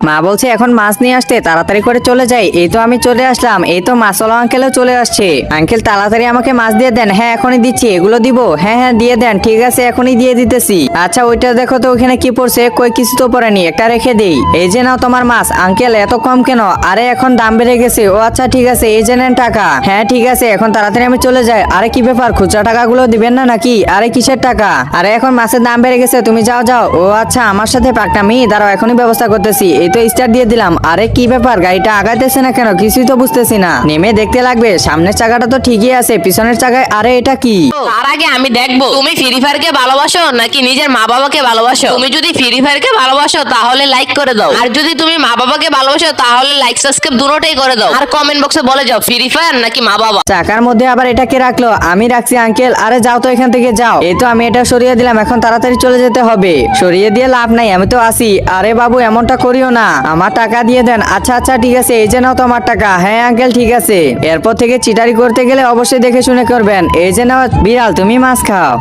মা বলছে এখন মাছ নিয়ে আসতে, তাড়াতাড়ি করে চলে যাই। এই তো আমি চলে আসলাম, এই তো মাছওয়ালা আঙ্কেলও চলে আসছে। আঙ্কেল তাড়াতাড়ি আমাকে মাছ দিয়ে দেন। হ্যাঁ এখনই দিচ্ছি, এগুলো দিব। হ্যাঁ হ্যাঁ দিয়ে দেন, ঠিক আছে এখনই দিয়ে দিতেছি। আচ্ছা ওইটা দেখো তো ওখানে কি পড়ছে, কই কিছু তো পড়েনি, একটা রেখে দেই। এই যে নাও তোমার মাছ। আঙ্কেল এত কম কেন? আরে এখন দাম বেড়ে গেছে। ও আচ্ছা ঠিক আছে, এই যে নেন টাকা। হ্যাঁ ঠিক আছে, এখন তাড়াতাড়ি আমি চলে যাই। আরে কি ব্যাপার, খুচরা টাকাগুলো দিবেন না নাকি? আরে কিসের টাকা? আরে এখন মাছের দাম বেড়ে গেছে, তুমি যাও যাও। ও আচ্ছা আমার সাথে পাকনামি, দাঁড়াও এখনই ব্যবস্থা করতেছি। এই তো স্টার্ট দিয়ে দিলাম। আরে কি ব্যাপার, গাড়িটা আগাইতেছে না কেন? কিছুই তো বুঝতেছি না। নেমে দেখতে লাগবে, সামনের চাকাটা তো ঠিকই আছে, পিছনের চাকায় আরে এটা কি? তার আগে আমি দেখবো তুমি ফ্রি ফায়ারকে ভালোবাসো নাকি নিজের মা বাবাকে ভালোবাসো। তুমি যদি ফ্রি ফায়ারকে ভালোবাসো তাহলে লাইক করে দাও, আর যদি তুমি মা বাবাকে ভালোবাসো তাহলে লাইক সাবস্ক্রাইব দুটোটাই করে দাও, আর কমেন্ট বক্সে বলে যাও ফ্রি ফায়ার নাকি মা বাবা। চাকার মধ্যে আবার এটা কে রাখলো? আমি রাখছি আঙ্কেল। আরে যাও তো এখান থেকে যাও। এই তো আমি এটা সরিয়ে দিলাম, এখন তাড়াতাড়ি চলে যেতে হবে। সরিয়ে দিয়ে লাভ নাই, আমি তো আসি। আরে বাবু এমনটা করিও না, আমার টাকা দিয়ে দেন। আচ্ছা আচ্ছা ঠিক আছে, এই যে নাও তোমার টাকা। হ্যাঁ আঙ্কেল ঠিক আছে, এরপর থেকে চিটারি করতে গেলে অবশ্যই দেখে শুনে করবেন। এই যে নাও বিড়াল, তুমি মাছ খাও।